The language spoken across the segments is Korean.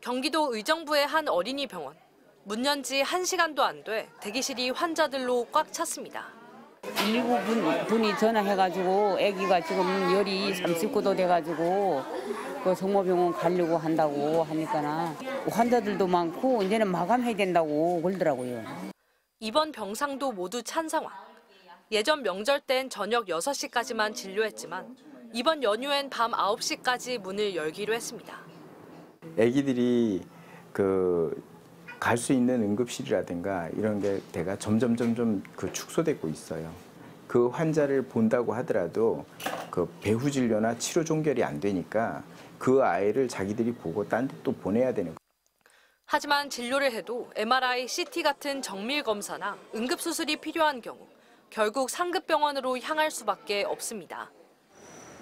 경기도 의정부의 한 어린이 병원. 문 연 지 1시간도 안 돼 대기실이 환자들로 꽉 찼습니다. 119 분이 전화해가지고 아기가 지금 열이 39도 돼가지고 그 성모병원 가려고 한다고 하니까 환자들도 많고 이제는 마감해야 된다고 그러더라고요. 입원 병상도 모두 찬 상황. 예전 명절 땐 저녁 6시까지만 진료했지만 이번 연휴엔 밤 9시까지 문을 열기로 했습니다. 아기들이 갈 수 있는 응급실이라든가 이런 게 대가 점점 축소되고 있어요. 그 환자를 본다고 하더라도 배후 진료나 치료 종결이 안 되니까 그 아이를 자기들이 보고 딴 데 또 보내야 되는 거예요. 하지만 진료를 해도 MRI, CT 같은 정밀 검사나 응급 수술이 필요한 경우 결국 상급병원으로 향할 수밖에 없습니다.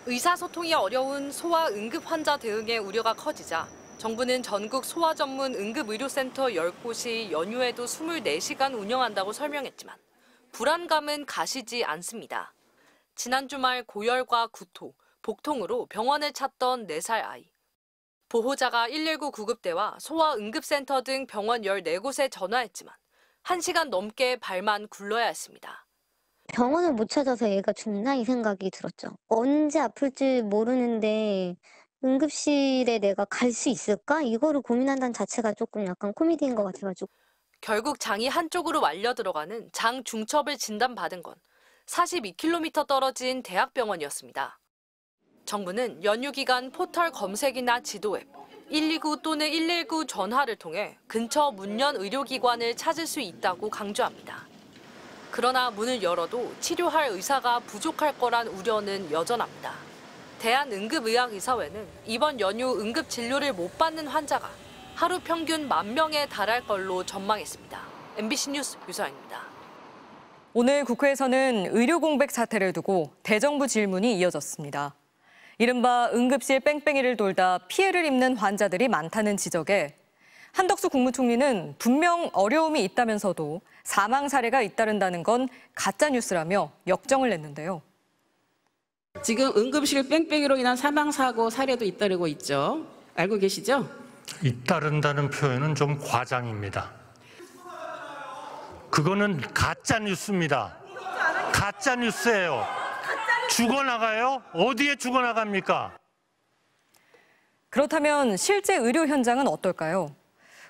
의사소통이 어려운 소아 응급 환자 대응에 우려가 커지자 정부는 전국 소아 전문 응급의료센터 10곳이 연휴에도 24시간 운영한다고 설명했지만 불안감은 가시지 않습니다. 지난 주말 고열과 구토, 복통으로 병원을 찾던 4살 아이. 보호자가 119 구급대와 소아 응급센터 등 병원 14곳에 전화했지만 1시간 넘게 발만 굴러야 했습니다. 병원을 못 찾아서 얘가 죽나 이 생각이 들었죠. 언제 아플지 모르는데 응급실에 내가 갈 수 있을까? 이거를 고민한다는 자체가 조금 약간 코미디인 것 같아가지고. 결국 장이 한쪽으로 말려 들어가는 장 중첩을 진단받은 건 42km 떨어진 대학병원이었습니다. 정부는 연휴 기간 포털 검색이나 지도 앱, 129 또는 119 전화를 통해 근처 문 연 의료기관을 찾을 수 있다고 강조합니다. 그러나 문을 열어도 치료할 의사가 부족할 거란 우려는 여전합니다. 대한응급의학의사회는 이번 연휴 응급진료를 못 받는 환자가 하루 평균 10,000명에 달할 걸로 전망했습니다. MBC 뉴스 유서연입니다. 오늘 국회에서는 의료 공백 사태를 두고 대정부 질문이 이어졌습니다. 이른바 응급실 뺑뺑이를 돌다 피해를 입는 환자들이 많다는 지적에 한덕수 국무총리는 분명 어려움이 있다면서도 사망 사례가 잇따른다는 건 가짜 뉴스라며 역정을 냈는데요. 지금 응급실 뺑뺑이로 인한 사망 사고 사례도 잇따르고 있죠. 알고 계시죠? 잇따른다는 표현은 좀 과장입니다. 그거는 가짜 뉴스입니다. 가짜 뉴스예요. 죽어나가요? 어디에 죽어나갑니까? 그렇다면 실제 의료 현장은 어떨까요?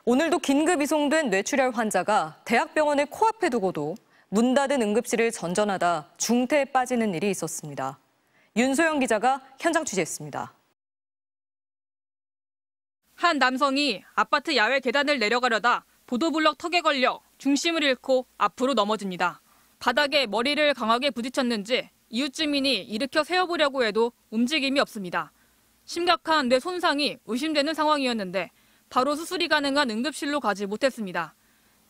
오늘도 긴급 이송된 뇌출혈 환자가 대학병원을 코앞에 두고도 문 닫은 응급실을 전전하다 중태에 빠지는 일이 있었습니다. 윤소영 기자가 현장 취재했습니다. 한 남성이 아파트 야외 계단을 내려가려다 보도블럭 턱에 걸려 중심을 잃고 앞으로 넘어집니다. 바닥에 머리를 강하게 부딪혔는지 이웃 주민이 일으켜 세워보려고 해도 움직임이 없습니다. 심각한 뇌 손상이 의심되는 상황이었는데 바로 수술이 가능한 응급실로 가지 못했습니다.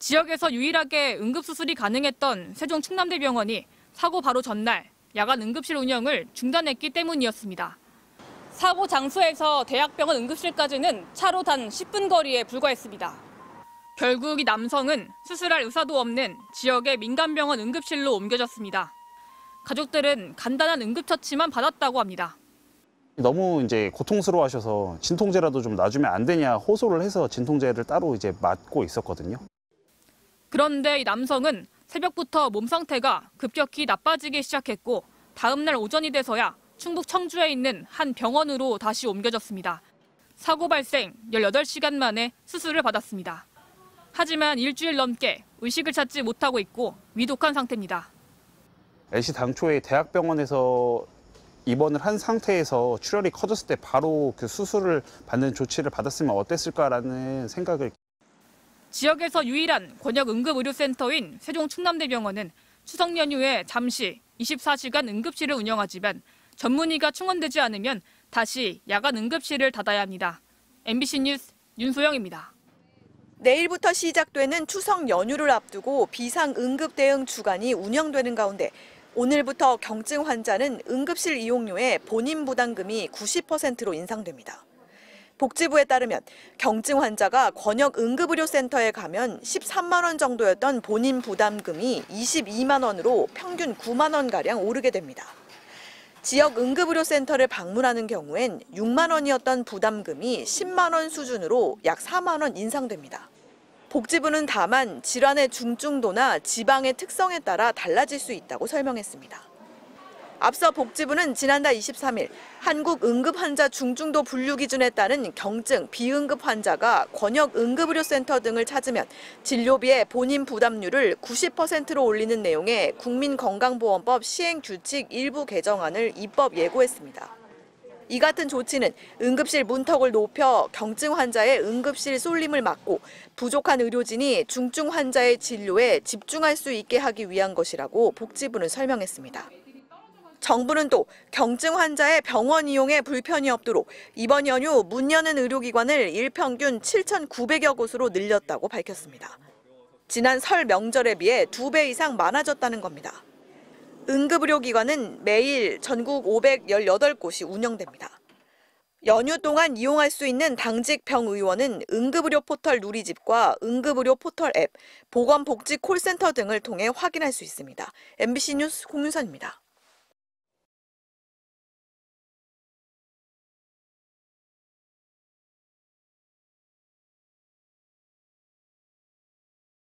지역에서 유일하게 응급수술이 가능했던 세종 충남대병원이 사고 바로 전날 야간 응급실 운영을 중단했기 때문이었습니다. 사고 장소에서 대학병원 응급실까지는 차로 단 10분 거리에 불과했습니다. 결국 이 남성은 수술할 의사도 없는 지역의 민간병원 응급실로 옮겨졌습니다. 가족들은 간단한 응급처치만 받았다고 합니다. 너무 이제 고통스러워하셔서 진통제라도 좀 놔주면 안 되냐 호소를 해서 진통제를 따로 이제 맞고 있었거든요. 그런데 이 남성은 새벽부터 몸 상태가 급격히 나빠지기 시작했고 다음 날 오전이 돼서야 충북 청주에 있는 한 병원으로 다시 옮겨졌습니다. 사고 발생 18시간 만에 수술을 받았습니다. 하지만 일주일 넘게 의식을 찾지 못하고 있고 위독한 상태입니다. LC 당초에 대학병원에서 입원을 한 상태에서 출혈이 커졌을 때 바로 그 수술을 받는 조치를 받았으면 어땠을까라는 생각을. 지역에서 유일한 권역 응급의료센터인 세종 충남대병원은 추석 연휴에 잠시 24시간 응급실을 운영하지만 전문의가 충원되지 않으면 다시 야간 응급실을 닫아야 합니다. MBC 뉴스 윤소영입니다. 내일부터 시작되는 추석 연휴를 앞두고 비상응급 대응 주간이 운영되는 가운데 오늘부터 경증 환자는 응급실 이용료의 본인 부담금이 90%로 인상됩니다. 복지부에 따르면 경증 환자가 권역 응급의료센터에 가면 13만 원 정도였던 본인 부담금이 22만 원으로 평균 9만 원가량 오르게 됩니다. 지역 응급의료센터를 방문하는 경우엔 6만 원이었던 부담금이 10만 원 수준으로 약 4만 원 인상됩니다. 복지부는 다만 질환의 중증도나 지방의 특성에 따라 달라질 수 있다고 설명했습니다. 앞서 복지부는 지난달 23일 한국응급환자 중증도 분류 기준에 따른 경증, 비응급 환자가 권역응급의료센터 등을 찾으면 진료비의 본인 부담률을 90%로 올리는 내용의 국민건강보험법 시행규칙 일부 개정안을 입법 예고했습니다. 이 같은 조치는 응급실 문턱을 높여 경증 환자의 응급실 쏠림을 막고 부족한 의료진이 중증 환자의 진료에 집중할 수 있게 하기 위한 것이라고 복지부는 설명했습니다. 정부는 또 경증 환자의 병원 이용에 불편이 없도록 이번 연휴 문 여는 의료기관을 일평균 7,900여 곳으로 늘렸다고 밝혔습니다. 지난 설 명절에 비해 2배 이상 많아졌다는 겁니다. 응급의료기관은 매일 전국 518곳이 운영됩니다. 연휴 동안 이용할 수 있는 당직 병의원은 응급의료 포털 누리집과 응급의료 포털 앱, 보건복지 콜센터 등을 통해 확인할 수 있습니다. MBC 뉴스 공윤선입니다.